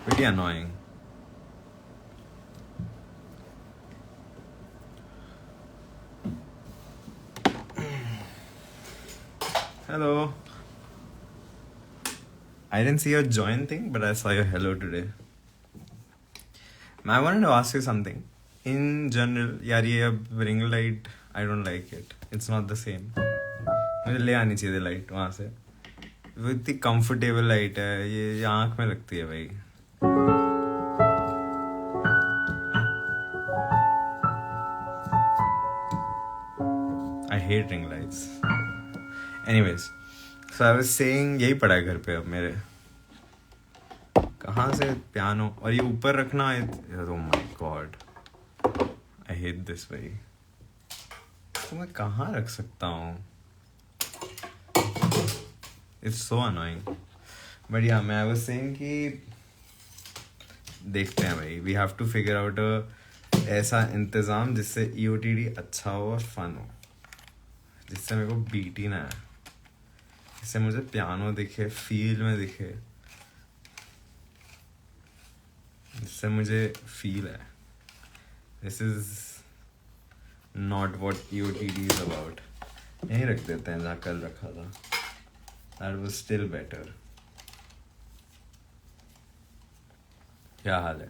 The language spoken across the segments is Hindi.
Pretty annoying. Hello. I didn't see your join thing, but I saw your hello today. I wanted to ask you something. In general, यार ये अब ring light, I don't like it. It's not the same. मुझे ले आनी चाहिए लाइट वहाँ से. वो इतनी कंफर्टेबल लाइट है, ये आँख में लगती है भाई. I hate ring lights. Anyways, so I was saying यही पड़ा है घर पे अब मेरे. कहाँ से पियानो और ये ऊपर रखना है. Oh my god, I hate this भाई. तो मैं कहाँ रख सकता हूँ? It's so annoying. But yeah, मैं I was saying कि देखते हैं भाई. We have to figure out a ऐसा इंतज़ाम जिससे EOTD अच्छा हो और फन हो, जिससे मेरे को बीट ही ना है, जिससे मुझे पियानो दिखे, फील में दिखे, जिससे मुझे फील है. This is not what EOTD is about. यहीं रख देते हैं जहाँ कल रखा था. That was still better. क्या हाल है?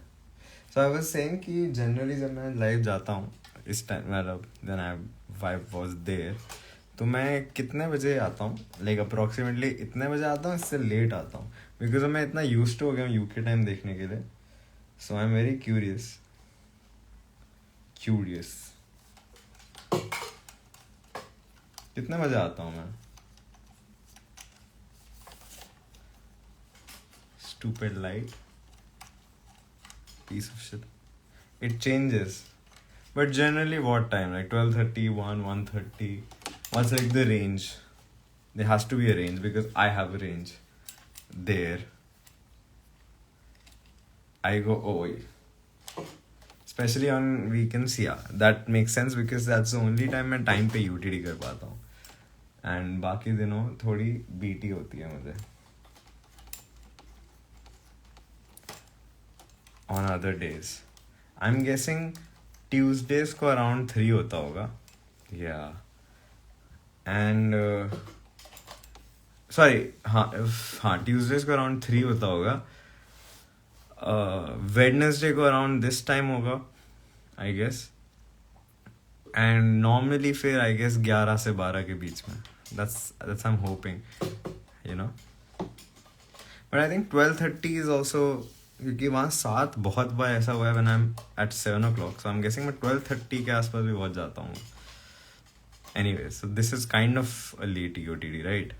So I was saying कि generally जब मैं लाइव जाता हूँ इस टाइम मतलब then I vibe was there, तो मैं कितने बजे आता हूँ? Like approximately इतने बजे आता हूँ, इससे लेट आता हूँ because मैं इतना used to हो गया हूँ UK टाइम देखने के लिए. So I'm very curious. कितने बजे आता हूँ मैं? Stupid light. Piece of shit. It changes. But generally what time? Like 12:30, 1:30. What's like the range? There has to be a range because I have a range. There. I go, oh. Especially on weekends, yeah. That makes sense because that's the only time मैं time पे UTD कर पाता हूँ. And बाकी दिनों थोड़ी BT होती है मुझे. On other days. I'm guessing Tuesdays को around 3 होता होगा. Yeah. And sorry, हाँ Tuesdays को around 3 होता होगा. Wednesday को around this time होगा, I guess. And normally फिर I guess 11 से 12 के बीच में. That's I'm hoping, you know. But I think 12:30 is also क्योंकि वहाँ 7 बहुत बार ऐसा हुआ है when I'm at 7 o'clock. So I'm guessing मैं 12:30 के आसपास भी पहुँच जाता हूँ. Anyway, so this is kind of a late EOTD, right?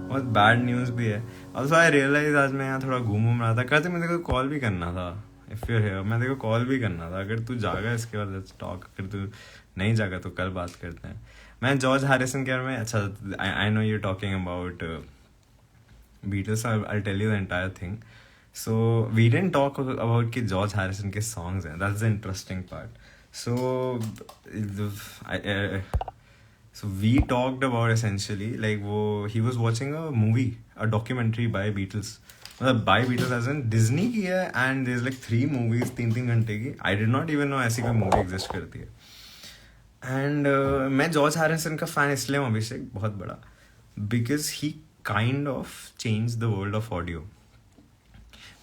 बहुत बैड न्यूज़ भी है. ऑल्सो आई रियलाइज आज मैं यहाँ थोड़ा घूम रहा था. कहते मैं तेरे को कॉल भी करना था. इफ़ यू हियर मैं तेरे को कॉल भी करना था. अगर तू जागा इसके बाद लेट्स टॉक. अगर तू नहीं जागा तो कल बात करते हैं. मैं जॉर्ज हैरिसन के बारे में अच्छा I know you talking about Beatles. I tell you the entire thing. So we didn't talk about कि जॉर्ज हैरिसन के सॉन्ग्स हैं. That's the interesting part. So So we talked about essentially like he was watching a movie, a documentary by Beatles. By Beatles as in Disney की है and there's like 3 movies 3 घंटे की. I did not even know ऐसी कोई movie exist करती है. And मैं जॉर्ज हैरिसन का fan इसलिए हूँ अभिषेक बहुत बड़ा because he kind of changed the world of audio.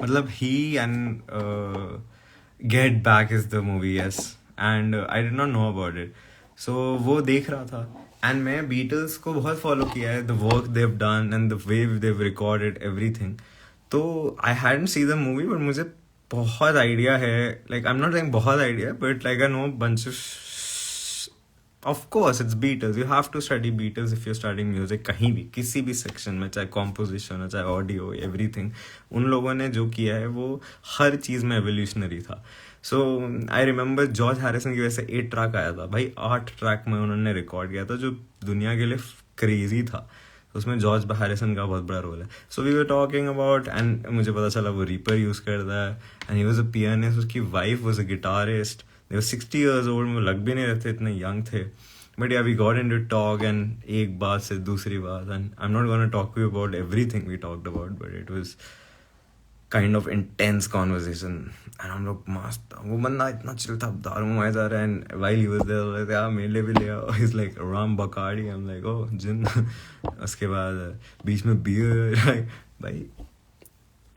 मतलब he and Get Back is the movie, yes, and I did not know about it. So वो देख रहा था and मैं Beatles को बहुत फॉलो किया है. The work they've done and the way they've recorded everything. तो I hadn't seen the movie but मुझे बहुत आइडिया है. Like I'm not saying बहुत idea but like I know a bunch of course it's Beatles. You have to study Beatles if you're studying music. कहीं भी किसी भी सेक्शन में, चाहे कॉम्पोजिशन हो चाहे ऑडियो, एवरीथिंग. उन लोगों ने जो किया है वो हर चीज़ में एवोल्यूशनरी था. सो आई रिमेंबर जॉर्ज हैरिसन की वजह से 8 ट्रैक आया था भाई. 8 ट्रैक में उन्होंने रिकॉर्ड किया था जो दुनिया के लिए क्रेजी था. उसमें जॉर्ज हैरिसन का बहुत बड़ा रोल है. So we were talking about, and मुझे पता चला वो रीपर यूज़ करता है, and he was a pianist. उसकी wife was a guitarist. They were 60 years old. वो लग भी नहीं रहते इतने यंग थे. But yeah we got into talk, and एक बात से दूसरी बात, and I am not gonna talk you about everything we talked about, but it was kind of intense conversation. And हम लोग मस्त, वो बंदा इतना चिल था, दारू मंगाया जा रहा है, and while he was there यार मेरे लिए भी ले आओ. Is like rum Bacardi. I am like oh gin. उसके बाद बीच में बियर. भाई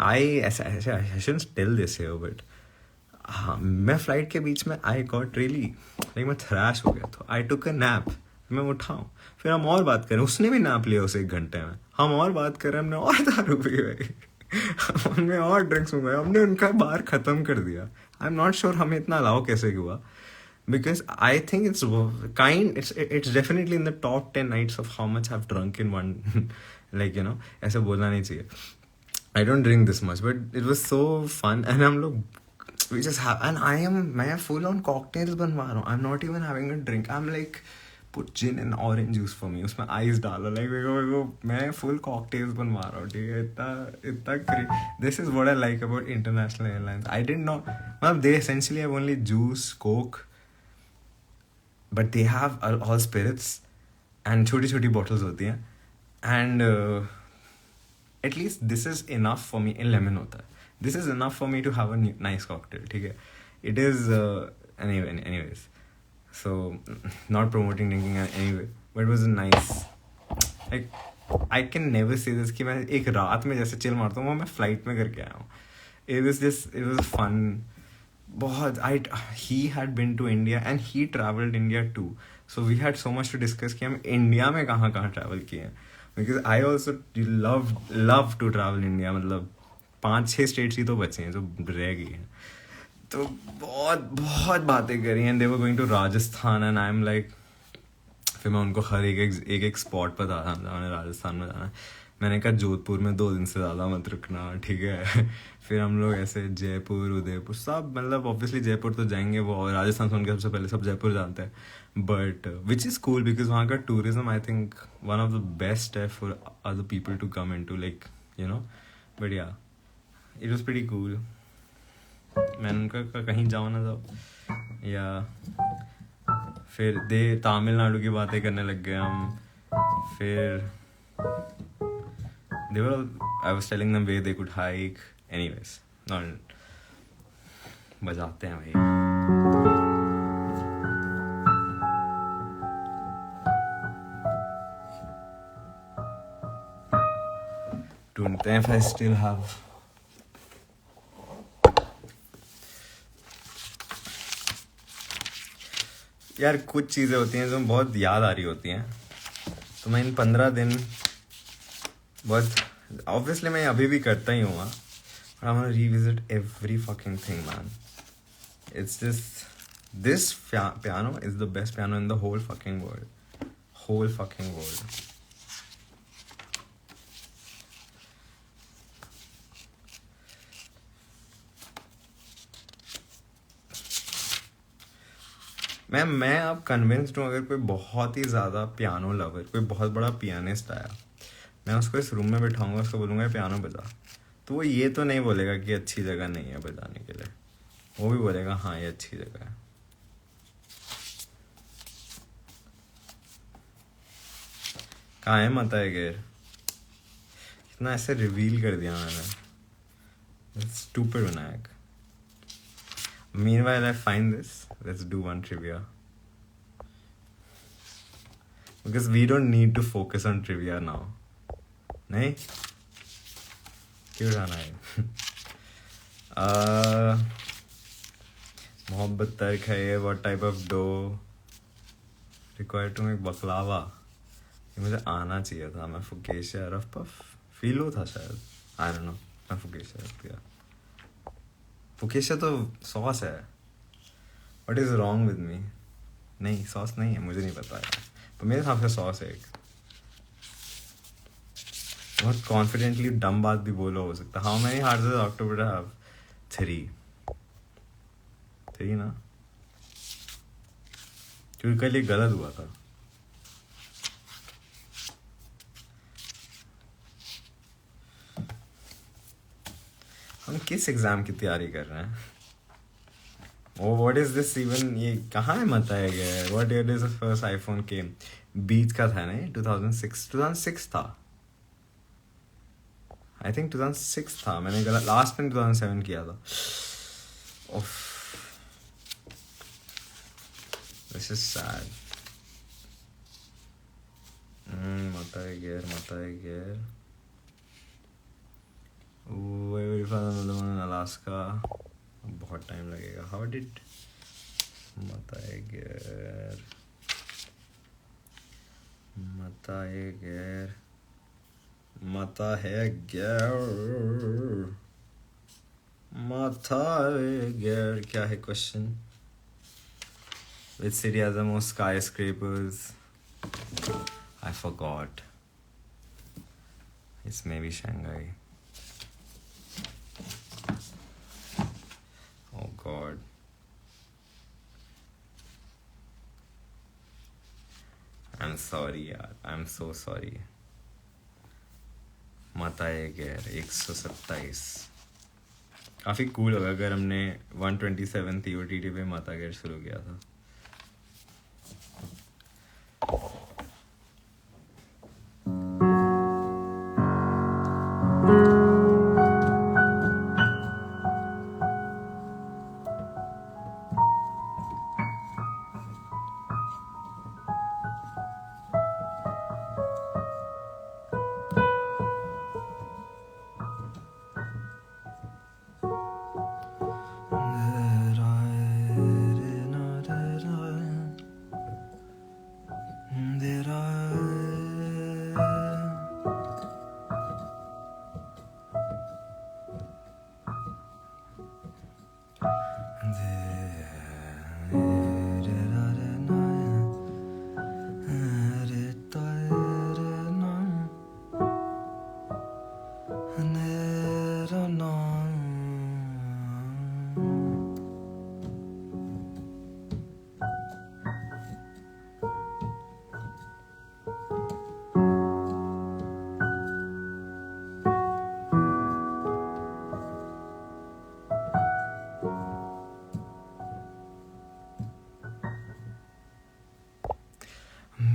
आई ऐसा ऐसे I shouldn't tell this here, but हाँ, मैं फ्लाइट के बीच में आई गॉट रियली लाइक मैं थ्रैश हो गया. तो आई टुक अ नैप. मैं उठाऊँ, फिर हम और बात करें. उसने भी नैप लिया उसे 1 घंटे में. हम और बात करें, हमने और दारू पी भाई. हमने और ड्रिंक्स मंगाए, हमने उनका बार खत्म कर दिया. आई एम नॉट श्योर हमें इतना अलाउ कैसे हुआ, because I think it's definitely in the top 10 nights of how much I've drunk in one. like ऐसे बोलना नहीं चाहिए. I don't drink this much, but it was so fun. And हम लोग we just have, and मैं full on cocktails बनवा रहा हूँ. I'm not even having a drink. I'm like put gin and orange juice for me. उसमें ice डालो. like मेरे को मैं full cocktails बनवा रहा हूँ. ठीक है, इतना this is what I like about international airlines. I did not, मतलब they essentially have only juice, coke, but they have all spirits, and छोटी छोटी bottles होती हैं. And at least this is enough for me. In lemon होता है. This is enough for me to have a nice cocktail. ठीक है, it is anyways. So not promoting drinking anyway, but it was nice. Like I can never say this कि मैं एक रात में जैसे चिल मारता हूँ वो मैं फ्लाइट में करके आया हूँ. It was fun. बहुत he had been to India and he traveled India too. So we had so much to discuss कि हम इंडिया में कहाँ travel किए हैं. Because I also love to travel India. मतलब 5-6 states ही तो बचे हैं जो रह गई हैं. तो बहुत बातें करी. And they were going to Rajasthan, and I am like, फिर मैं उनको हर एक स्पॉट बता रहा था मैंने राजस्थान में जाना. मैंने कहा जोधपुर में 2 दिन से ज़्यादा मत रुकना. ठीक है. फिर हम लोग ऐसे जयपुर, उदयपुर, सब, मतलब ऑब्वियसली जयपुर तो जाएंगे, वो राजस्थान सुन के सबसे पहले सब जयपुर जानते हैं. But which is cool because वहाँ का tourism I think one of the best है for other people to come in to, like but yeah it was pretty cool. मैंने उनका कहीं जाओ ना जाओ. या फिर तमिलनाडु की बातें करने लग गए हम. फिर I was telling them where they could hike. Anyways, not बजाते हैं भाई. ढूंढते हैं if I still have. यार कुछ चीज़ें होती हैं जो बहुत याद आ रही होती हैं. तो मैं इन 15 दिन बहुत ऑब्वियसली मैं अभी भी करता ही हूँ. I want to revisit every fucking thing, man. It's just this piano is the best piano in the whole fucking world. Whole fucking world. मैं अब कन्विंस्ड हूँ, अगर कोई बहुत ही ज़्यादा पियानो लवर, कोई बहुत बड़ा पियानिस्ट आया, मैं उसको इस रूम में बैठाऊंगा, उसको बोलूँगा पियानो बजा, तो वो ये तो नहीं बोलेगा कि अच्छी जगह नहीं है बजाने के लिए. वो भी बोलेगा हाँ ये अच्छी जगह है. कहाँ है मत है गैर, कितना ऐसे रिवील कर दिया मैंने. Stupid Vinayak. Meanwhile, I find this. Let's do one trivia. Because we don't need to focus on trivia now. नहीं? क्यों जाना है? मोहब्बत तर्क है ये. What type of dough required to make baklava? ये मुझे आना चाहिए था. मैं फुकेशिया रफ पफ फीलो था शायद. I don't know. मैं फुकेशिया रफ किया. फुकेशिया तो सॉस है. What is wrong with me? नहीं सॉस नहीं है, मुझे नहीं पता है, पर मेरे हिसाब से सॉस है. एक बहुत कॉन्फिडेंटली डम बात भी बोला हो सकता. How many hearts does octopus have? 3 ना, क्योंकि कल ये गलत हुआ था. हम किस एग्जाम की तैयारी कर रहे हैं? Oh what is this even? ये कहाँ है बताया गया है? What year is the first iPhone came? बीच का था ना ये? 2006 था। आई थिंक 2006 था। मैंने गलत लास्ट में 2007 किया था। ओफ, दिस इज सैड। बताया गया। अलास्का, बहुत टाइम लगेगा। हाउ डिड Matager, क्या है question? Which city has the most skyscrapers? I forgot. It's maybe Shanghai. Oh God. I'm sorry यार. I'm so sorry. Matager 127. काफ़ी कूल होगा अगर हमने 127 TOTT पे मतागर शुरू किया था।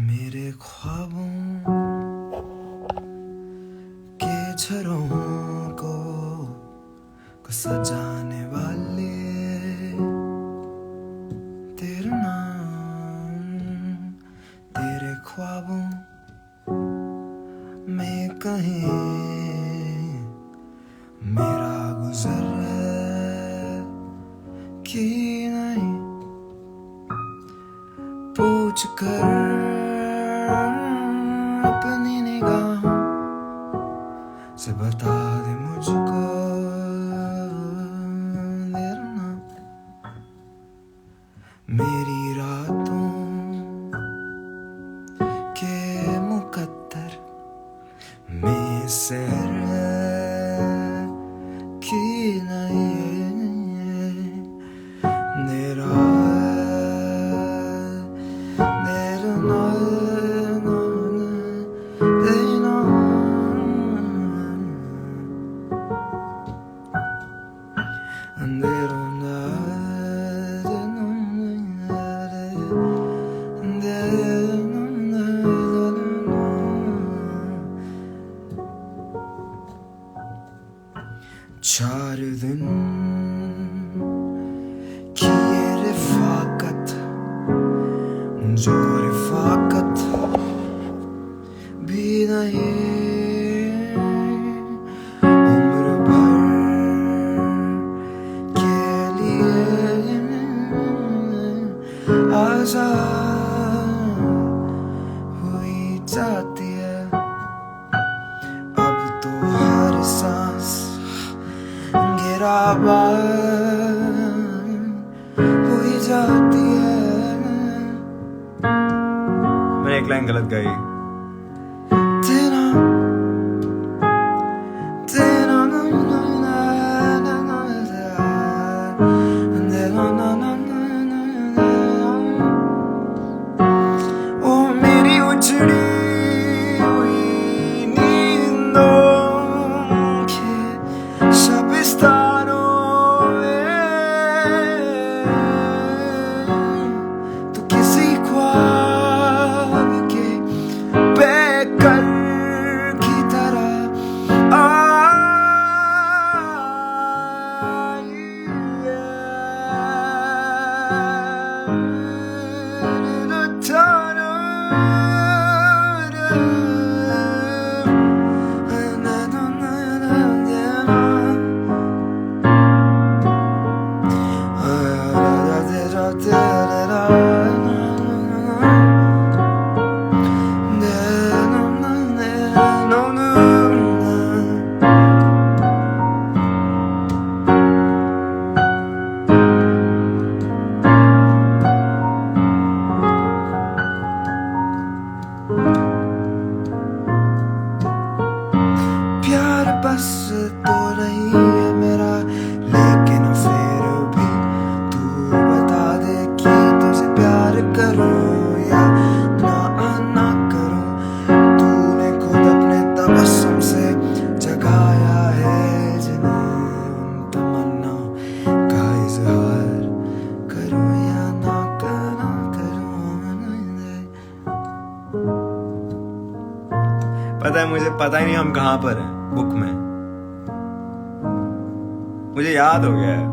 मेरे ख्वाबों के झरों को सजाने वाले तेरा नाम, तेरे ख्वाबों में कहीं मेरा गुजर कि नहीं पूछ कर अपनी निगाहों से बता दे मुझको तेरा नाम। मेरी रातों के मुकद्दर में सैर की नहीं तेरा चार दिन की ये रिफाकत, जो रिफाकत भी नहीं उम्र भर के लिए आजाद हुई जाती है। अब तो हर सांस गिराबान हुई जाती है। मैंने एक लाइन गलत गाई। तेरा तेरा ना ना ना ना ना तेरा ना ना ना ओ मेरी उजड़ी हुई नींदों के शबिस्तान पता ही नहीं हम कहाँ पर हैं बुक में। मुझे याद हो गया है।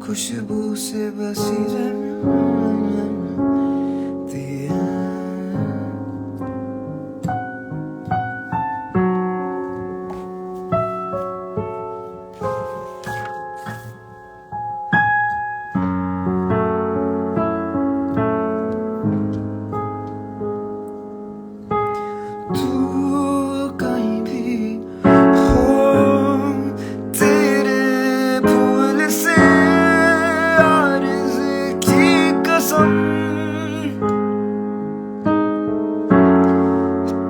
खुशबू से बसी रहती है। तू कहीं भी हो तेरे भूल से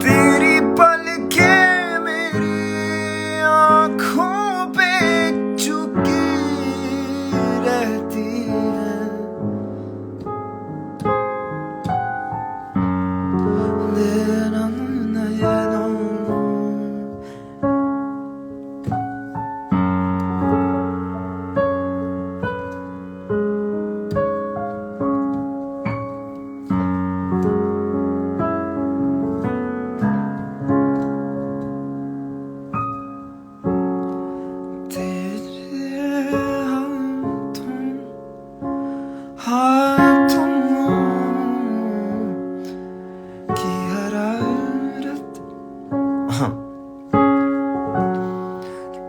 तेरी पलकें मेरी आँखों पे चुकी रहती है।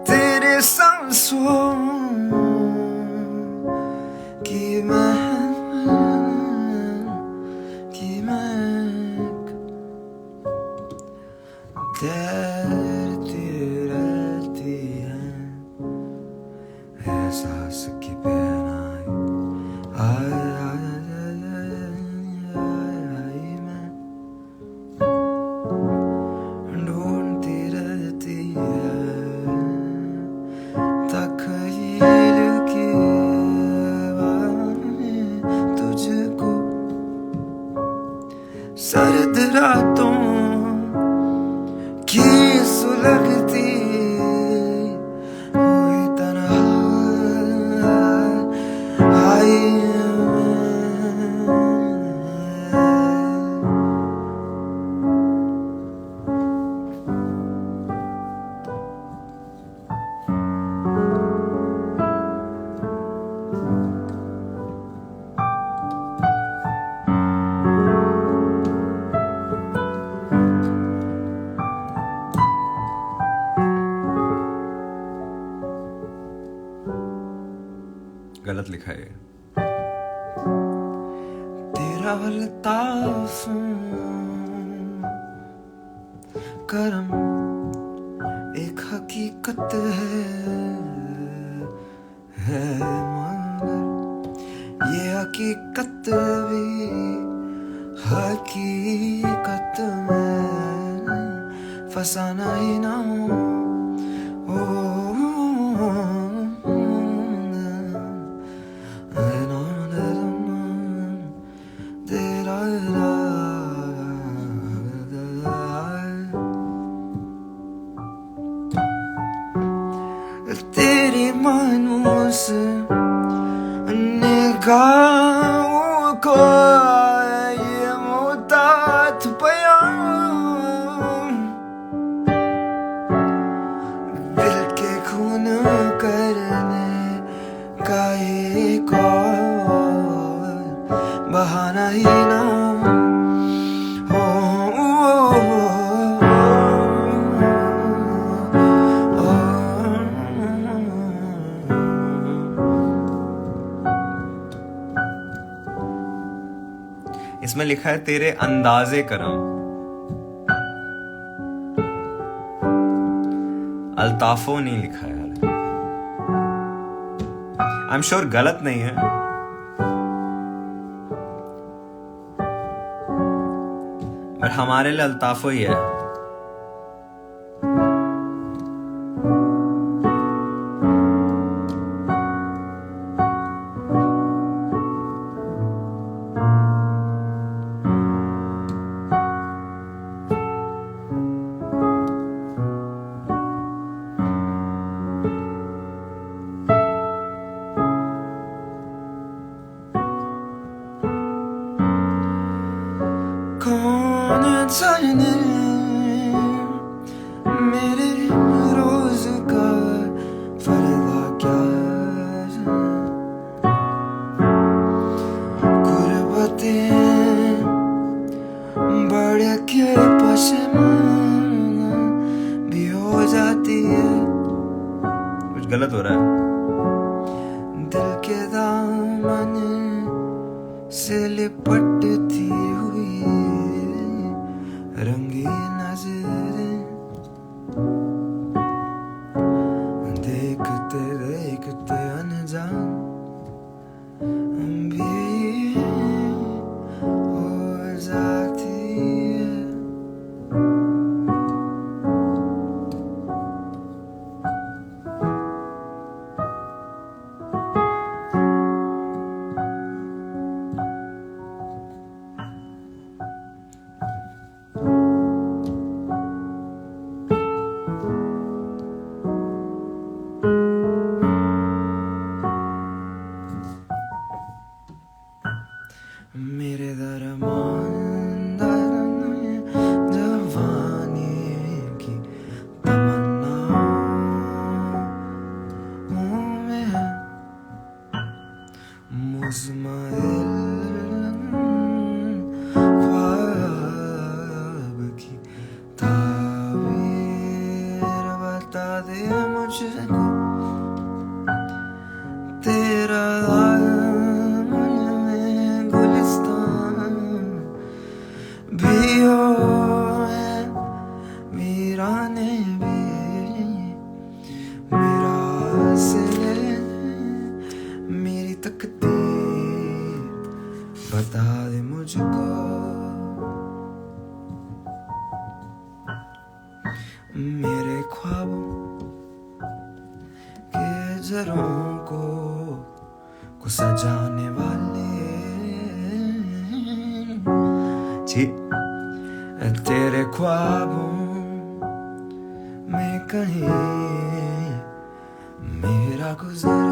तेरे सांसों की महक तैरती रहती है। एहसास की पहनाई मैं ढूंढती रहती है। तख़य्युल की तुझको सर्द रातों की सुलगती हुई तन्हाई गलत लिखा है। तेरा अल्ताफ करम एक हकीकत है मगर ये हकीकत भी हकीकत में फसाना ही ना हो। तेरी मायूस निगाहों को ये मुहताज बयां दिल के खून करने का ये ही ना इसमें लिखा है तेरे अंदाजे करम, अल्ताफो नहीं लिखा यार। आई एम श्योर गलत नहीं है, बट हमारे लिए अल्ताफो ही है। कौन जाने मेरे रोज का फरदा क्या गुर्बतें बढ़ के पशेमान भी हो जाती है। कुछ गलत हो रहा है। दिल के दामन से लिपटती हुई रंगीन नजरें देखते देखते अनजान भी हो जाती है। मेरे दरमान जवानी की तमन्ना में मुज़म्मिल ख्वाब की ताबीर बता दे मुझको तेरा भी हो वीराने भी मेरा से मेरी तकदीर बता दे मुझको। मेरे ख्वाबों के जरों को सजाने वाले तेरे ख्वाबों में कहीं मेरा गुजर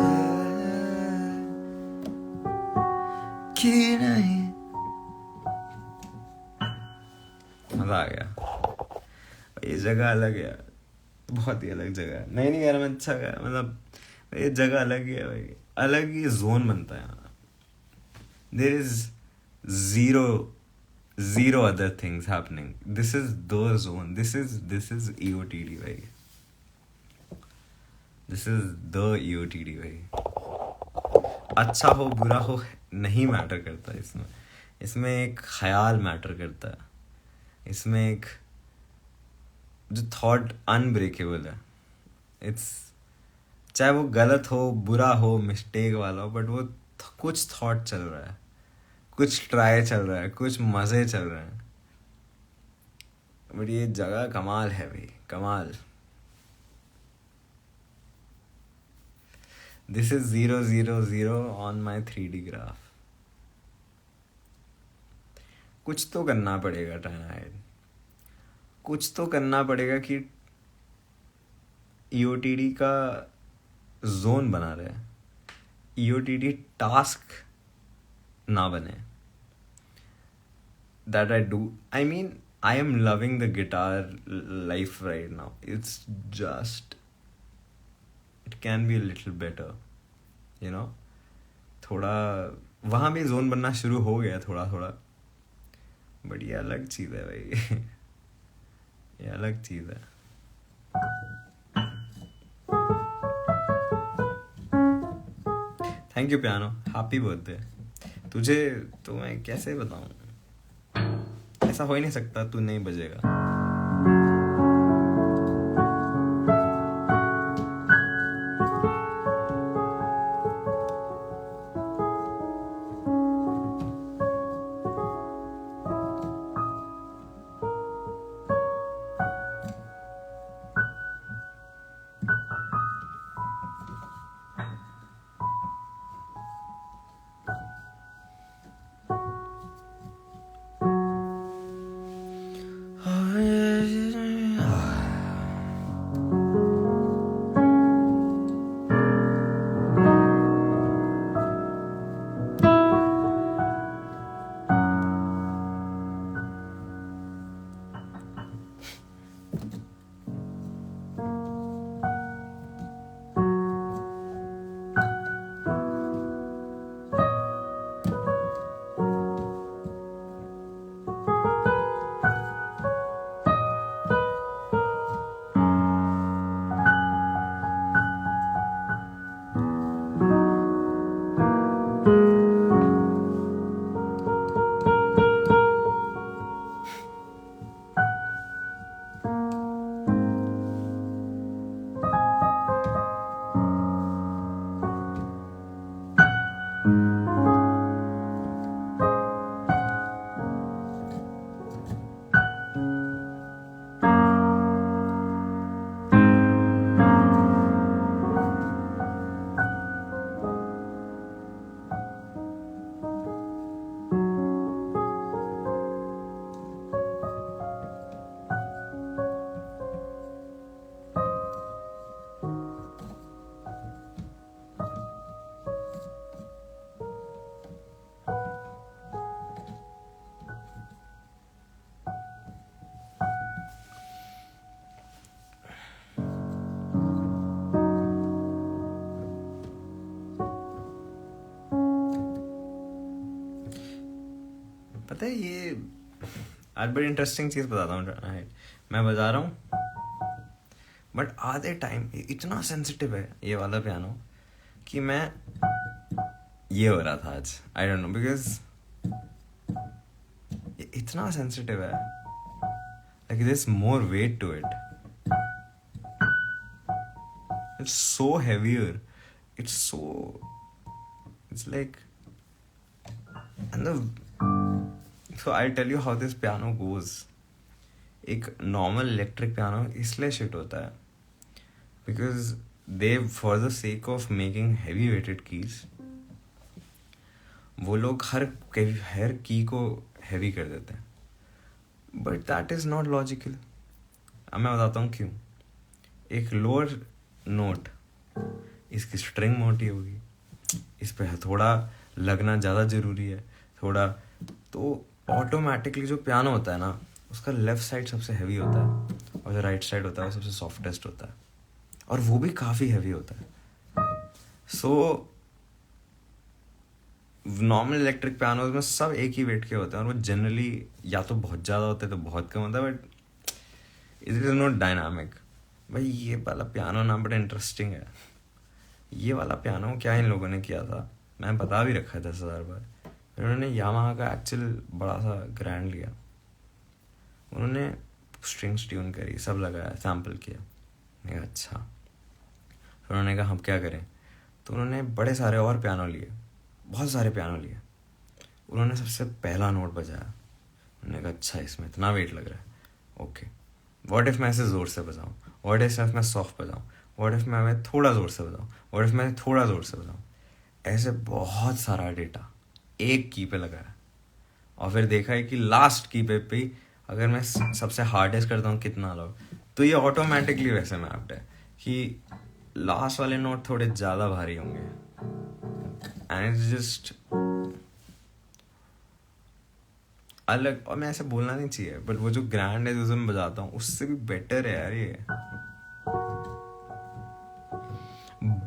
कि नहीं। मजा आ गया। ये जगह अलग है, बहुत ही अलग जगह है। मैं नहीं कह रहा मैं अच्छा गया, मतलब ये जगह अलग ही है भाई, अलग ही जोन बनता है यहाँ। There is zero other things happening. This is the zone. This is EOTD भाई, this is the EOTD भाई। अच्छा हो बुरा हो नहीं मैटर करता इसमें एक ख्याल मैटर करता है। इसमें एक जो थॉट अनब्रेकेबल है। इट्स चाहे वो गलत हो, बुरा हो, मिस्टेक वाला हो, बट वो कुछ थॉट चल रहा है, कुछ ट्राई चल रहा है, कुछ मज़े चल रहे हैं। बट ये जगह कमाल है भाई, कमाल। This is 000 on my 3D graph. कुछ तो करना पड़ेगा टर्नाइड, कुछ तो करना पड़ेगा कि EOTD का जोन बना रहे, EOTD टास्क ना बने। That I do. I mean, I am loving the guitar life right now. It's just, it can be a little better, you know. थोड़ा वहाँ भी जोन बनना शुरू हो गया थोड़ा थोड़ा, बट ये अलग चीज़ है भाई ये अलग चीज़ है. Thank you piano, happy birthday. तुझे तो मैं कैसे बताऊं, ऐसा हो ही नहीं सकता तू नहीं बजेगा. पता है ये आज बड़ी इंटरेस्टिंग चीज़ बताता हूँ. मैं बजा रहा हूँ बट आधे टाइम इतना सेंसिटिव है ये वाला पियानो कि मैं ये हो रहा था आज. आई डोंट नो बिकॉज इतना सेंसिटिव है, like this more weight to it. It's so heavier, it's like, and so I'll tell you how this piano goes. एक नॉर्मल इलेक्ट्रिक पियानो इसलिए शिट होता है because they for the sake of making heavy weighted keys वो लोग हर की को हैवी कर देते हैं. But that is not logical. अब मैं बताता हूँ क्यों. एक लोअर नोट, इसकी स्ट्रिंग मोटी होगी, इस पर थोड़ा लगना ज़्यादा ज़रूरी है थोड़ा, तो ऑटोमेटिकली जो पियानो होता है ना उसका लेफ्ट साइड सबसे हैवी होता है और जो राइट साइड होता है वो सबसे सॉफ्टेस्ट होता है और वो भी काफ़ी हैवी होता है. सो नॉर्मल इलेक्ट्रिक पियानोज में सब एक ही वेट के होते हैं और वो जनरली या तो बहुत ज़्यादा होते हैं तो बहुत कम होता है, but it is not dynamic. भाई ये वाला पियानो ना बड़ा इंटरेस्टिंग है. ये वाला पियानो क्या इन लोगों ने किया था, मैं बता भी रखा है 10,000 बार. उन्होंने यामाहा का एक्चुअल बड़ा सा ग्रैंड लिया, उन्होंने स्ट्रिंग्स ट्यून करी, सब लगाया, सैम्पल किया. मैंने कहा अच्छा. फिर उन्होंने कहा हम क्या करें, तो उन्होंने बड़े सारे और पियानो लिए, बहुत सारे पियानो लिए. उन्होंने सबसे पहला नोट बजाया. उन्होंने कहा अच्छा इसमें इतना वेट लग रहा है, ओके व्हाट इफ़ मैं ऐसे ज़ोर से बजाऊँ, व्हाट इफ़ मैं सॉफ्ट बजाऊँ, व्हाट इफ़ मैं थोड़ा ज़ोर से बजाऊँ, व्हाट इफ़ मैं थोड़ा ज़ोर से बजाऊँ. ऐसे बहुत सारा डेटा एक की पे लगाया और फिर देखा है कि लास्ट की पे अगर मैं सबसे हार्डेस्ट करता हूँ कितना लोग, तो ये ऑटोमेटिकली वैसे मैप्ड है कि लास्ट वाले नोट थोड़े ज़्यादा भारी होंगे. एंड इट्स जस्ट अलग. और मैं ऐसे बोलना नहीं चाहिए बट वो जो ग्रैंड है जो मैं बजाता हूँ उससे भी बेटर है यार ये.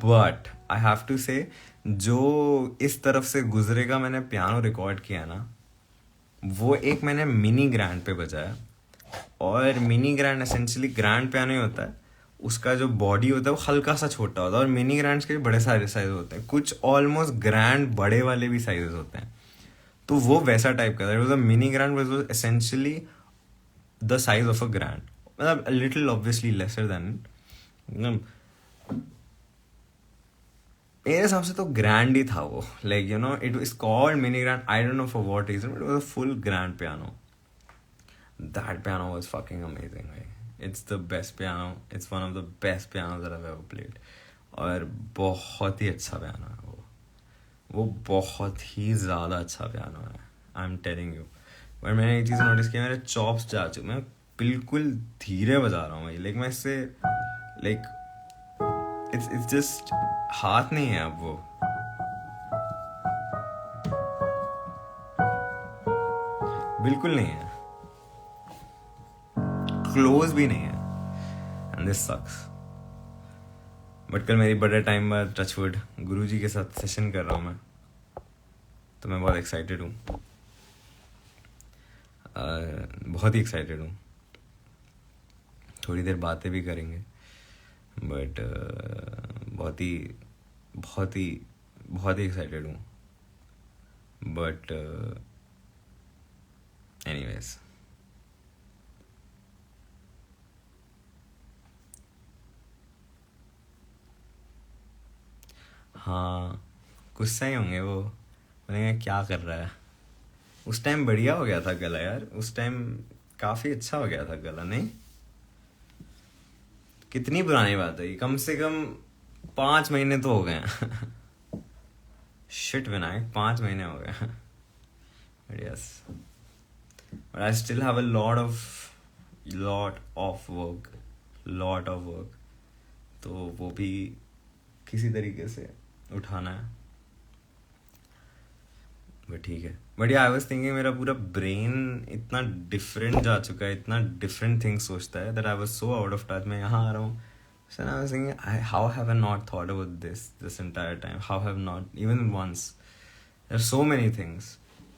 बट आई हैव टू से जो इस तरफ से गुजरेगा, मैंने पियानो रिकॉर्ड किया ना, वो एक मैंने मिनी ग्रैंड पे बजाया, और mini grand essentially grand piano ही होता है, उसका जो बॉडी होता है वो हल्का सा छोटा होता है, और मिनी ग्रैंड्स के भी बड़े सारे साइज होते हैं, कुछ ऑलमोस्ट ग्रैंड बड़े वाले भी साइजेस होते हैं। तो वो वैसा टाइप का था, it was a mini grand was essentially the size of a grand, मतलब लिटिल ऑब्वियसली लेसर देन, मेरे हिसाब से तो ग्रैंड ही था वो, like you know it is called mini grand, I don't know for what reason, but it was a full grand piano. That piano was fucking amazing. Like it's the best piano. It's one of the best pianos that I've ever played. और बहुत ही अच्छा पियानो है वो बहुत ही ज़्यादा अच्छा पियानो है, I am telling you. But मैंने एक चीज़ नोटिस किया, मेरे चॉप्स जा चुके, मैं बिल्कुल धीरे बजा रहा हूँ भाई, लाइक मैं इससे लाइक इट्स जस्ट हाथ नहीं है अब वो. बिल्कुल नहीं है, क्लोज भी नहीं है, एंड दिस सक्स. बट कल मेरी बड़े टाइम बाद टचवुड गुरुजी के साथ सेशन कर रहा हूँ मैं, तो मैं बहुत एक्साइटेड हूँ, बहुत ही एक्साइटेड हूँ. थोड़ी देर बातें भी करेंगे, बट बहुत ही बहुत ही बहुत ही एक्साइटेड हूँ. बट एनीवेज, हाँ गुस्सा ही होंगे वो, बोलेंगे क्या कर रहा है. उस टाइम बढ़िया हो गया था गला यार, उस टाइम काफ़ी अच्छा हो गया था गला, नहीं? कितनी पुरानी बात है ये, कम से कम 5 महीने तो हो गए हैं. शिट विनायक, 5 महीने हो गए. But yes, but I still have a lot of work, तो वो भी किसी तरीके से उठाना है. बट ठीक है. बट आई वाज थिंकिंग, मेरा पूरा ब्रेन इतना डिफरेंट जा चुका है, इतना डिफरेंट थिंग्स सोचता है, that I was so out of touch. मैं यहाँ आ रहा हूँ, so I was thinking, how have I not thought about this entire time? How have not even once? There are so many things,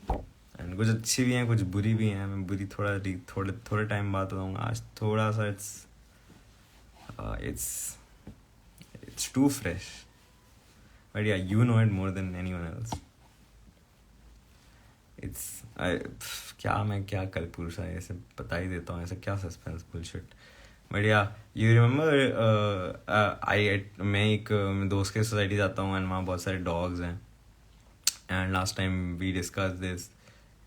and कुछ अच्छी भी हैं, कुछ बुरी भी हैं. मैं बुरी थोड़े टाइम बाद बताऊँगा. आज थोड़ा सा it's too fresh, but yeah, you know it more than anyone else. मैं क्या कल पुरुष है ऐसे बता ही देता हूँ, ऐसा क्या सस्पेंस बुलशिट. बट या यू रिमेंबर, मैं एक दोस्त के सोसाइटी जाता हूँ, एंड वहाँ बहुत सारे डॉग्स हैं. And last time we discuss this,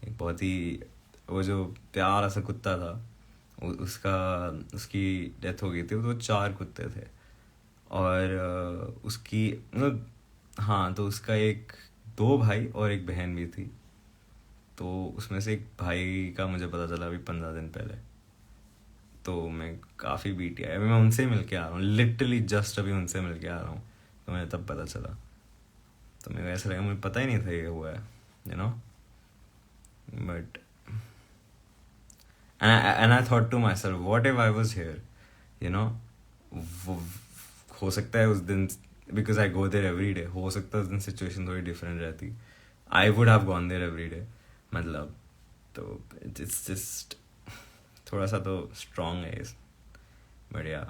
एक बहुत ही वो जो प्यारा सा कुत्ता था, उसकी डेथ हो गई थी. तो 4 कुत्ते थे, और उसकी मतलब हाँ, तो उसका 2 भाई और 1 बहन भी थी. तो उसमें से एक भाई का मुझे पता चला अभी 15 दिन पहले. तो मैं काफ़ी बीटी आया, अभी मैं उनसे मिल के आ रहा हूँ, लिटरली जस्ट अभी उनसे मिल के आ रहा हूँ. तो मुझे तब पता चला, तो मेरे ऐसा लगा मुझे पता ही नहीं था ये हुआ है, you know. But and I thought to myself, what if I was here, you know. हो सकता है उस दिन, because I go there every day, हो सकता है उस दिन सिचुएशन थोड़ी डिफरेंट रहती, I would have gone there every day, मतलब. तो इट्स जस्ट थोड़ा सा तो स्ट्रॉन्ग है इस. बढ़िया,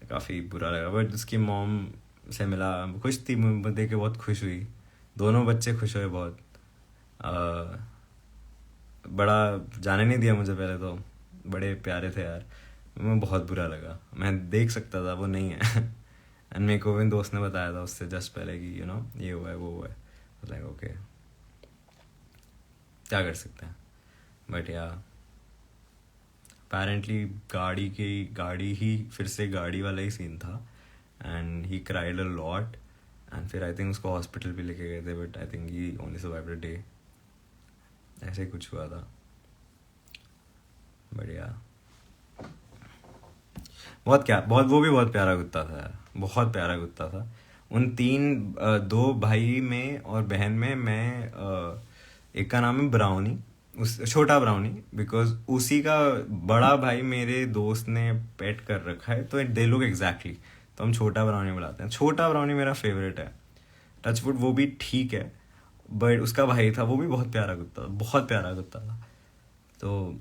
काफ़ी बुरा लगा. बट उसकी मॉम से मिला, खुश थी, मुझे देख के बहुत खुश हुई. दोनों बच्चे खुश हुए बहुत. बड़ा जाने नहीं दिया मुझे पहले, तो बड़े प्यारे थे यार. मैं बहुत बुरा लगा, मैं देख सकता था, वो नहीं है. एंड मेरे को भी दोस्त ने बताया था उससे जस्ट पहले कि यू नो ये हुआ है वो हुआ है. लाइक ओके, क्या कर सकते हैं. बट या अपेरेंटली गाड़ी ही फिर से गाड़ी वाला ही सीन था, and he cried a lot. And फिर आई थिंक उसको हॉस्पिटल भी लेके गए थे, but I think he only survived a day, ऐसे ही कुछ हुआ था. बढ़िया, बहुत वो भी बहुत प्यारा कुत्ता था यार, बहुत प्यारा कुत्ता था. उन 2 भाई में और बहन में मैं एक का नाम है ब्राउनी, छोटा ब्राउनी, बिकॉज उसी का बड़ा भाई मेरे दोस्त ने पेट कर रखा है, तो दे लुक एग्जैक्टली, तो हम छोटा ब्राउनी बुलाते हैं. छोटा ब्राउनी मेरा फेवरेट है. टचवुड वो भी ठीक है, बट उसका भाई था, वो भी बहुत प्यारा कुत्ता, बहुत प्यारा कुत्ता था। तो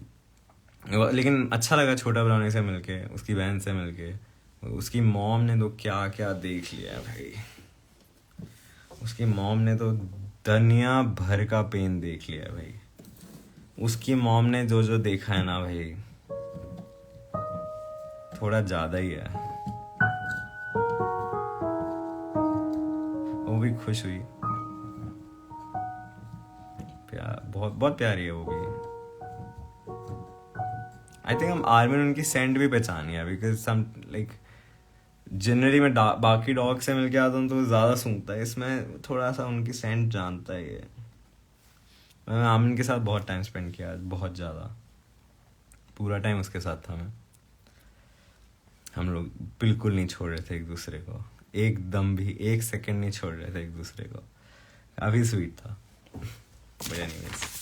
लेकिन अच्छा लगा छोटा ब्राउनी से मिलके, उसकी बहन से मिलके। उसकी मॉम ने तो क्या क्या देख लिया है भाई, उसकी मॉम ने तो दुनिया भर का पेन देख लिया है भाई। उसकी मॉम ने जो जो देखा है ना भाई, थोड़ा ज्यादा ही है। वो भी खुश हुई, प्यार, बहुत बहुत प्यारी है वो भी। आई थिंक हम आर्मिन उनकी सेंट भी पहचानी है, बिकॉज सम लाइक जनरली मैं बाकी डॉग से मिलके आता हूँ तो ज़्यादा सूंघता है, इसमें थोड़ा सा उनकी सेंट जानता है ये। मैं आमिन के साथ बहुत टाइम स्पेंड किया, बहुत ज़्यादा, पूरा टाइम उसके साथ था मैं। हम लोग बिल्कुल नहीं छोड़ रहे थे एक दूसरे को, एकदम भी एक सेकंड नहीं छोड़ रहे थे एक दूसरे को। काफ़ी स्वीट था। But anyways,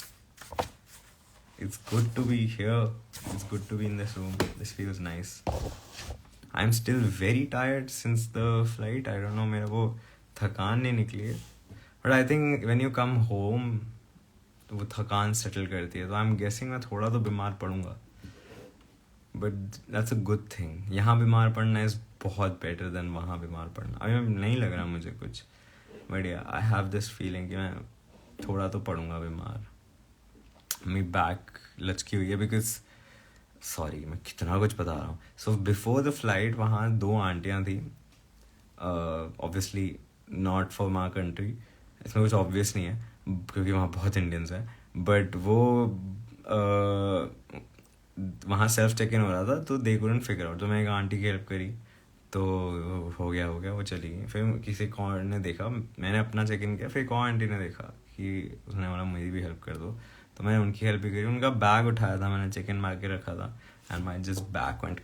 it's good to be here, it's good to be in this room, this feels nice. I'm still very tired since the flight, I don't know, मेरे को थकान नहीं निकली है, but I think when you come home तो वो थकान सेटल करती है, तो I'm guessing मैं थोड़ा तो बीमार पड़ूंगा, but that's a good thing. यहाँ बीमार पड़ना is बहुत better than वहाँ बीमार पड़ना। अभी नहीं लग रहा मुझे कुछ, but yeah, I have this feeling कि मैं थोड़ा तो पड़ूंगा बीमार। मेरी बैक लचकी हुई है बिकॉज, सॉरी मैं कितना कुछ बता रहा हूँ। सो बिफोर द फ्लाइट वहाँ 2 आंटियाँ थी, obviously not for my country, इसमें कुछ ऑब्वियस नहीं है क्योंकि वहाँ बहुत इंडियंस हैं, बट वो वहाँ सेल्फ चेक इन हो रहा था तो दे कुडंट फिगर आउट, तो मैं एक आंटी की हेल्प करी तो हो गया वो चली गई। फिर किसी और ने देखा, मैंने अपना चेक इन किया, फिर एक और आंटी ने देखा कि उसने बोला मेरी भी हेल्प कर दो, तो मैंने उनकी हेल्प भी करी। उनका बैग उठाया था मैंने, चेक इन मार के रखा था, and my just bag went,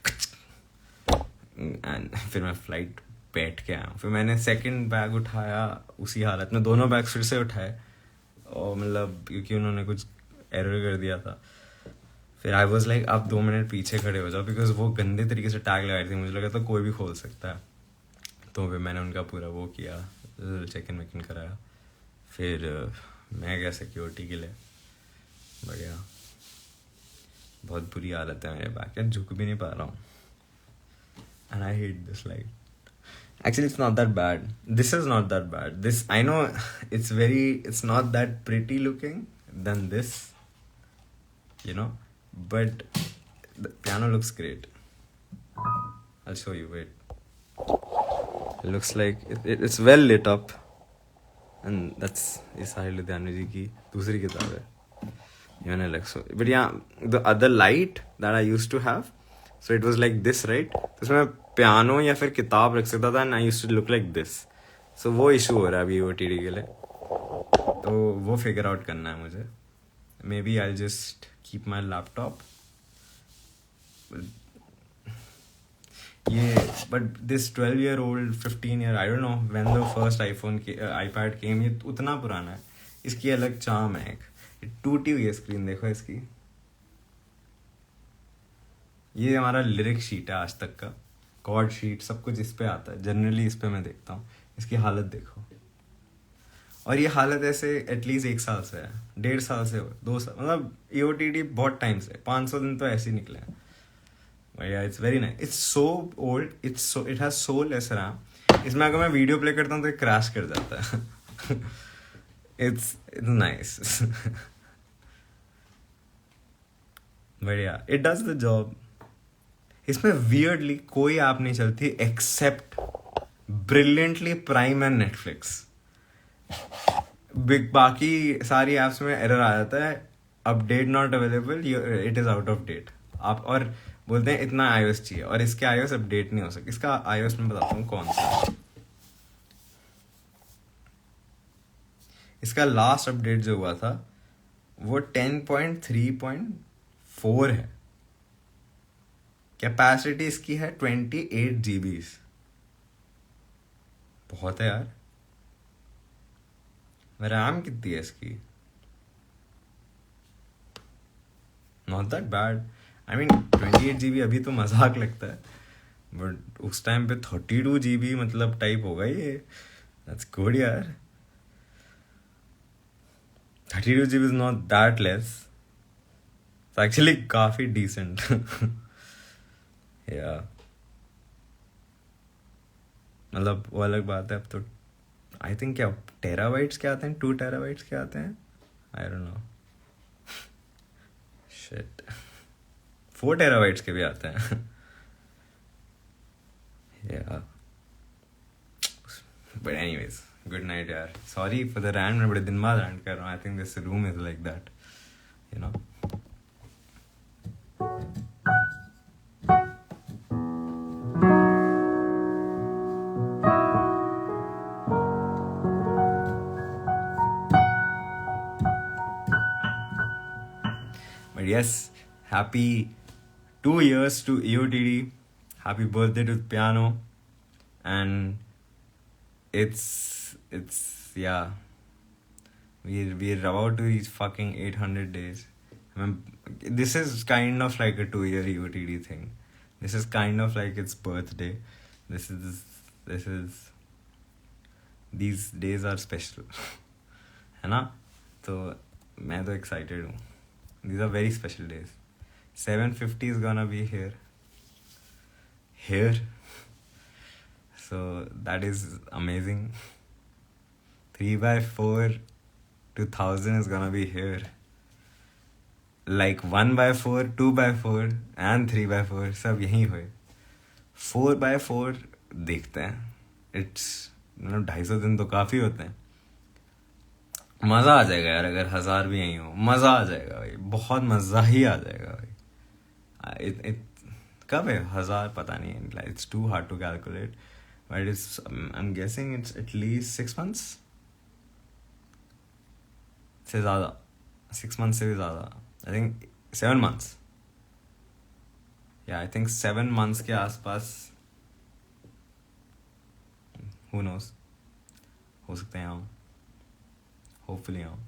and फिर मैं फ्लाइट बैठ के आया हूँ। फिर मैंने सेकंड बैग उठाया उसी हालत में, दोनों बैग फिर से उठाए, और मतलब क्योंकि उन्होंने कुछ एरर कर दिया था। फिर आई वॉज लाइक आप 2 मिनट पीछे खड़े हो जाओ, बिकॉज वो गंदे तरीके से टैग लगाई थी, मुझे लगा था कोई भी खोल सकता है। तो फिर मैंने उनका पूरा वो किया, चेक इन वेक इन कराया, फिर मैं गया सिक्योरिटी के लिए। बढ़िया, बहुत बुरी हालत है मेरे बैक, यार झुक भी नहीं पा रहा हूँ, and I hate this light. Actually, it's not that bad. This is not that bad. This, I know, it's not that pretty looking than this, you know, but the piano looks great. I'll show you, wait. It looks like it's well lit up, and that's Sahil Ludhiana ji की दूसरी किताब है, Even Alexo. But yeah, the other light that I used to have, so it was like this, right? तो इसमें पियानो या फिर किताब रख सकता था, and I used to look like this. So वो इशू हो रहा है अभी OTD के लिए, तो वो फिगर आउट करना है मुझे। Maybe I just keep my laptop ये, but this 12-year-old 15-year, I don't know when the first iPad came, ये उतना पुराना है, इसकी अलग चार्म है। एक टूटी हुई है स्क्रीन, देखो इसकी। ये हमारा लिरिक शीट है आज तक का, कॉर्ड शीट, सब कुछ इस पे आता है, जनरली इस पे मैं देखता हूँ। इसकी हालत देखो, और ये हालत ऐसे एटलीस्ट 1 साल से है, 1.5 साल से, 2 साल, मतलब OTD बहुत टाइम से, 500 दिन तो ऐसे ही निकले हैं भैया। It's very nice, it's so old, it has so less RAM. इसमें अगर मैं वीडियो प्ले करता हूँ तो क्रैश कर जाता है। इट्स नाइस, बढ़िया, इट डज द जॉब। इसमें वियर्डली कोई ऐप नहीं चलती except brilliantly prime and Netflix. बाकी सारी ऐप्स में एरर आ जाता है, update not available, it is out of date. आप और बोलते हैं इतना iOS चाहिए, और इसके iOS अपडेट नहीं हो सकता। इसका iOS में बताता हूँ कौन सा। इसका लास्ट अपडेट जो हुआ था वो 10.3.4 है। कैपेसिटी इसकी है 28 GB। बहुत है यार। रैम कितनी है इसकी? Not that bad. I mean 28 GB अभी तो मजाक लगता है, बट उस टाइम पे 32 GB मतलब टाइप होगा ये। दैट्स गुड यार। 32 GB is not that less. It's actually काफी decent. Yeah. मतलब वो अलग बात है अब तो. आई थिंक क्या टेराबाइट्स के आते हैं, 2 टेराबाइट्स के आते हैं. आई डोंट नो. शिट. 4 टेराबाइट्स के भी आते हैं. Yeah. But anyways, good night यार. Sorry for the rant, मैं बड़े दिन बाद rant कर रहा हूँ. I think this room is like that, you know. But yes, happy 2 years to EOTD. Happy birthday to Piano. And it's yeah. We're about to reach fucking 800 days. I mean, this is kind of like a 2-year EOTD thing. This is kind of like its birthday. This is these days are special. है ना? तो मैं तो excited हूँ. These are very special days. 750 is gonna be here. So that is amazing. 3x4 to 1000 is gonna be here. Like 1x4, 2x4 and 3x4 सब यहीं हुए. 4x4 देखते हैं. It's 250 दिन तो काफी होते हैं. मजा आ जाएगा यार अगर 1000 भी यहीं हो. मजा आ जाएगा भाई. बहुत मजा ही आ जाएगा भाई. कब है 1000 पता नहीं. It's too hard to calculate. But I'm guessing it's at least 6 months से ज़्यादा. 6 months से भी ज़्यादा. I think 7 months. Yeah, I think 7 months के आसपास. Who knows? हो सकते हैं हम. Hopefully हम.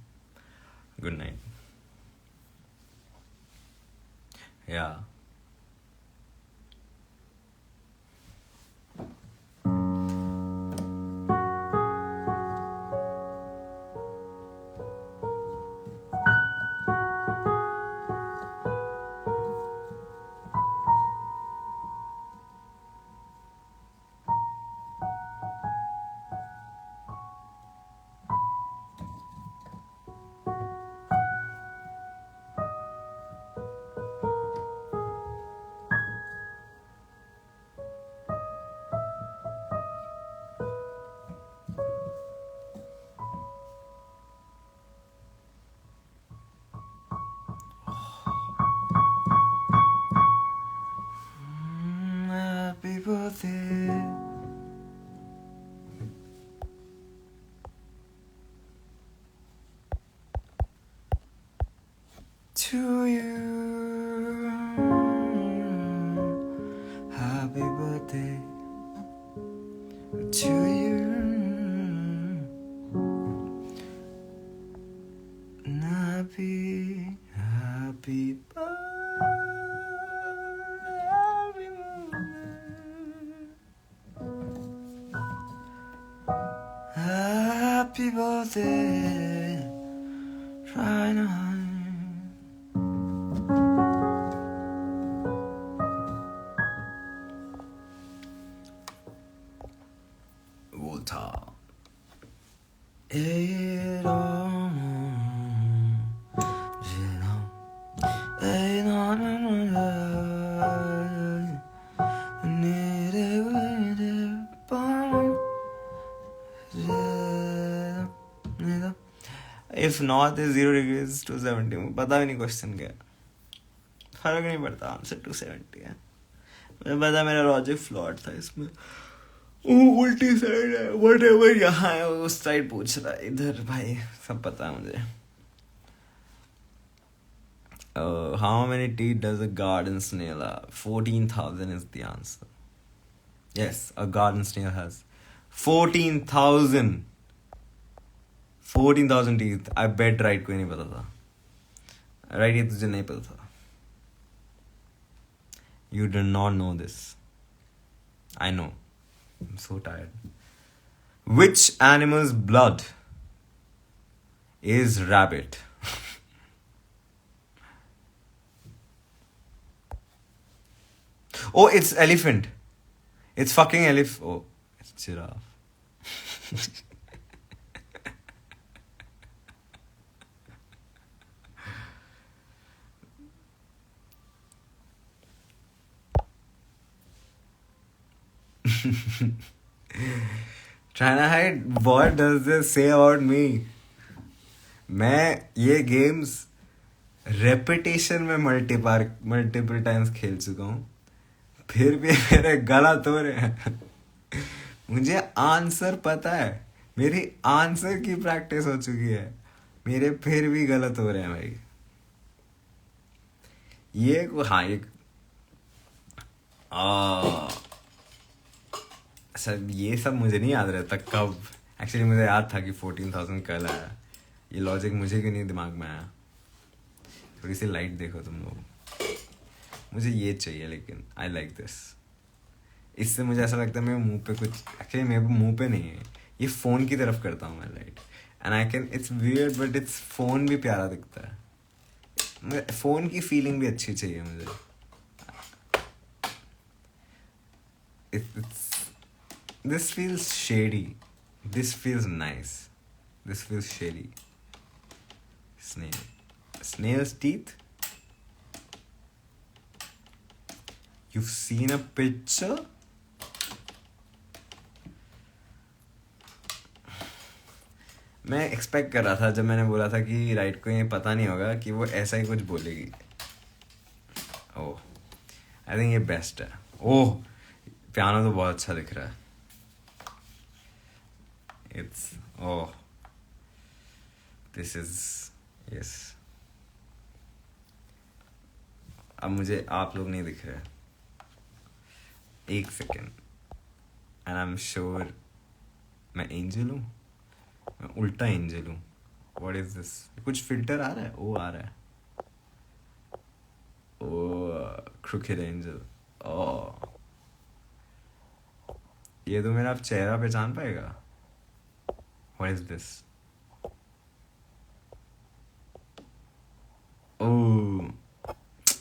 Good night. Yeah. Happy birthday to you. Happy birthday to you. Happy birthday. Happy birthday, right now. Volta. If north is 0 degrees 270, पता भी नहीं क्वेश्चन क्या है. फर्क नहीं पड़ता. आंसर 270 है. मुझे पता मेरा लॉजिक फ्लॉट था इसमें. उल्टी साइड है. व्हाटएवर यहाँ है उस साइड पूछ रहा है. इधर भाई सब पता है मुझे. How many teeth does a garden snail have? 14,000 is the answer. Yes, a garden snail has 14,000. 14,000 teeth. I bet right कोई नहीं पता था. Right ये तुझे नहीं पता था. You did not know this. I know. I'm so tired. Which animal's blood is rabbit. Oh, it's elephant. It's fucking elephant. Oh, it's giraffe. Trying to hide. What does this say about me? मैं ये गेम्स रेपिटेशन में मल्टीपल टाइम्स खेल चुका हूँ, फिर भी मेरे गलत हो रहे हैं. मुझे आंसर पता है, मेरी आंसर की प्रैक्टिस हो चुकी है, मेरे फिर भी गलत हो रहे हैं भाई. ये हाँ एक सर ये सब मुझे नहीं याद रहता कब. एक्चुअली मुझे याद था कि 14,000 कल आया. ये लॉजिक मुझे क्यों नहीं दिमाग में आया. थोड़ी सी लाइट देखो तुम लोग. मुझे ये चाहिए, लेकिन आई लाइक दिस. इससे मुझे ऐसा लगता है मेरे मुंह पे कुछ, एक्चुअली मेरे मुंह पे नहीं है, ये फ़ोन की तरफ करता हूँ मैं light. And I can, it's weird but it's phone भी प्यारा दिखता है. फ़ोन की फीलिंग भी अच्छी चाहिए मुझे. This feels shady. This feels nice. This feels shady. Snail. Snail's teeth? You've seen a picture? मैं एक्सपेक्ट कर रहा था जब मैंने बोला था कि राइट को ये पता नहीं होगा कि वो ऐसा ही कुछ बोलेगी. ओह, आई थिंक ये बेस्ट है. ओह, पियानो तो बहुत अच्छा दिख रहा है. It's oh, this is yes. अब मुझे आप लोग नहीं दिख रहे. एक second. And I am sure मैं एंजल हूँ, मैं उल्टा एंजल हूँ. What is this? कुछ फिल्टर आ रहा है. ओ आ रहा है. ओ क्रूकेड एंजल. ओ ये तो मेरा आप चेहरा पहचान पाएगा. What is this? Oh,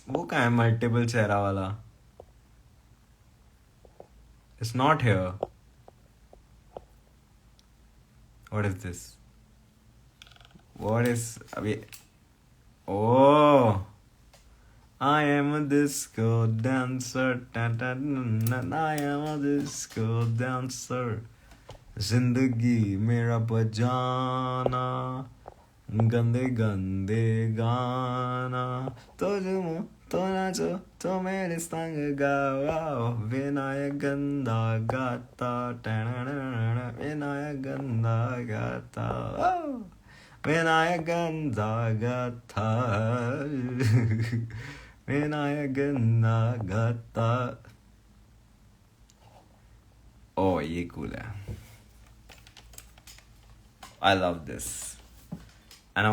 वो क्या है मल्टीपल चेहरा वाला? It's not here. What is this? What is अभी? Oh, I am a disco dancer. I am a disco dancer. जिंदगी मेरा बजाना, गंदे गंदे गाना, तो जुमो तो नाचो तो मेरे संग गाओ. विनाय गंदा गाता, विनाय गंदा गाता, विनाय गंदा गाता, विनाय गंदा गाता. ओ ये कूल है. I love this, and I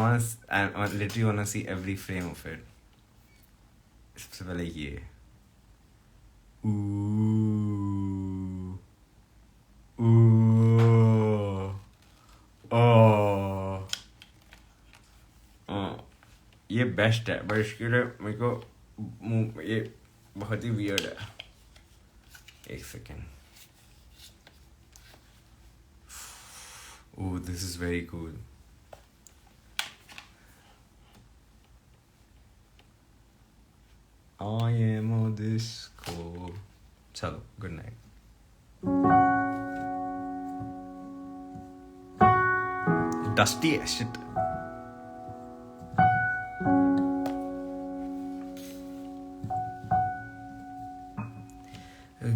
literally wanna see every frame of it. सबसे पहले ये. Ooh, ये बेस्ट है, पर इसके लिए मेरे को ये बहुत ही वियर्ड है. एक second. Oh, this is very cool. I am a disco. Chalo, good night. Dusty as shit.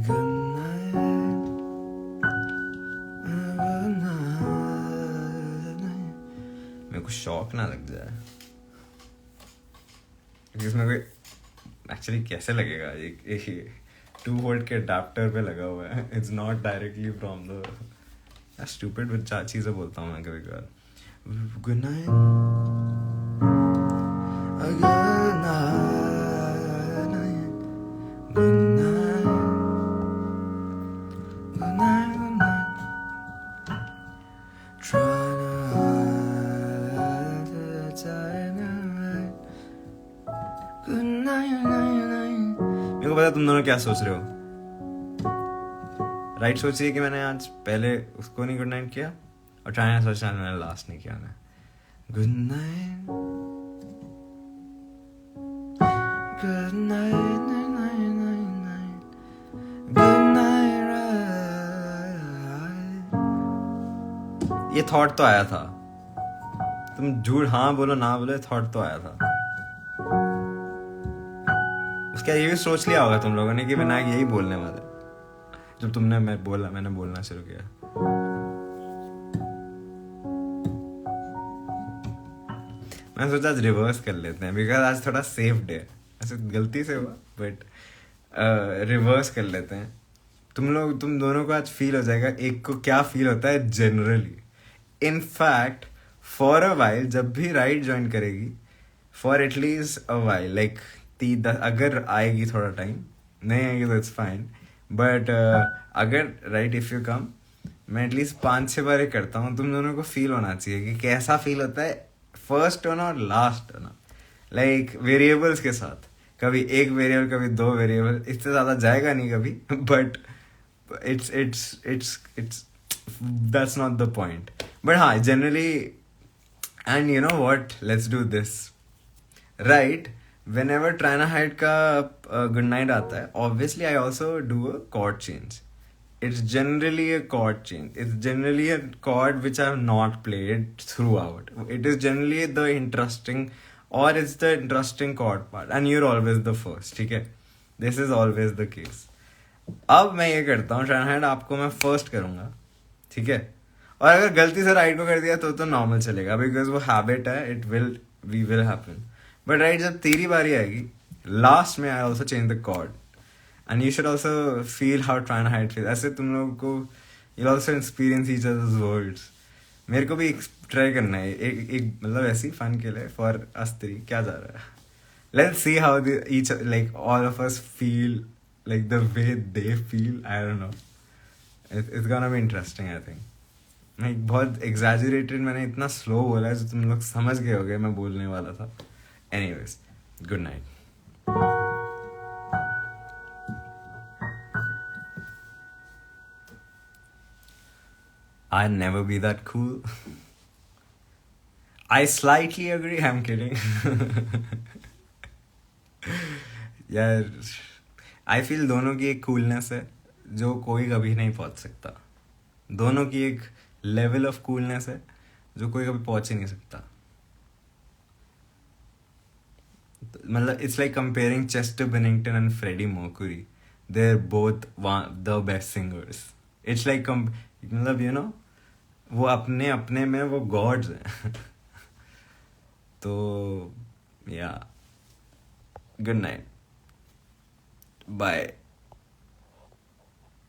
Good night. मेरे को शॉक ना लग जाए. इसमें कोई एक्चुअली कैसे लगेगा? एक 2 वोल्ट के अडाप्टर पे लगा हुआ है. It's not directly from the stupid with चीज़ें बोलता हूँ मैं कभी कभार. Good night. Good night. Good night. Good night. Good night. Try to hide Good night, night, night. मेरे को पता तुम दोनों क्या सोच रहे हो. राइट सोच रही है कि मैंने आज पहले उसको नहीं गुड नाइट किया और ट्राई सोचना मैंने लास्ट नहीं किया. मैं Good night. Good night, night, night, night, night. Good night, right. ये थॉट तो आया था. तुम झूठ हाँ बोलो ना बोलो, थॉट तो आया था. उसका ये भी सोच लिया होगा तुम लोगों ने कि विनायक यही बोलने वाला है जब मैंने बोलना शुरू किया. मैं सोचा आज रिवर्स कर लेते हैं बिकॉज आज थोड़ा सेफ डे है. ऐसे गलती से हुआ बट रिवर्स कर लेते हैं. तुम दोनों को आज फील हो जाएगा एक को क्या फील होता है generally. In fact for a while जब भी राइड ज्वाइन करेगी for at least a while like अगर आएगी थोड़ा टाइम, नहीं आएगी तो इट्स फाइन. बट अगर राइट इफ यू कम, मैं एटलीस्ट 5-6 बार ही करता हूँ. तुम दोनों को फील होना चाहिए कि कैसा फील होता है फर्स्ट होना और लास्ट होना. लाइक वेरिएबल्स के साथ, कभी एक वेरिएबल कभी 2 वेरिएबल, इससे ज़्यादा जाएगा नहीं कभी. But it's that's not the point. But हाँ generally, and you know what, let's do this. Right, whenever Trina Hyde का good night आता है, obviously I also do a chord change. It's generally a chord change. It's generally a chord which I have not played throughout. It is generally the interesting, or it's the interesting chord part, and you're always the first. ठीक है, this is always the case. अब मैं ये करता हूँ Trina Hyde आपको मैं फर्स्ट करूँगा, ठीक है. और अगर गलती से राइट को कर दिया तो नॉर्मल चलेगा बिकॉज वो हैबिट है. It will happen. But right जब तेरी बारी आएगी लास्ट में, I also change the chord and you should also feel how Trina Hyde feel. ऐसे तुम लोगों को you also experience each others words. मेरे को भी ट्राई करना है एक मतलब ऐसी फन के लिए फॉर अस थ्री. क्या जा रहा है, let's see how each like all of us feel like the way they feel. I don't know. It's gonna be interesting, I think. मैं बहुत exaggerated, मैंने इतना slow बोला है जो तुम लोग समझ गए होगे मैं बोलने वाला था. Anyways, good night. I'll never be that cool. I slightly agree. I'm kidding. यार आई फील दोनों की एक कूलनेस है जो कोई कभी नहीं पहुंच सकता. दोनों की एक लेवल ऑफ कूलनेस है जो कोई कभी पहुंच ही नहीं सकता. मतलब it's like comparing Chester Bennington and Freddie Mercury. They are both the best singers. It's like मतलब यू नो वो अपने अपने में वो गॉड्स हैं. तो या गुड नाइट, बाय,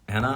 है ना.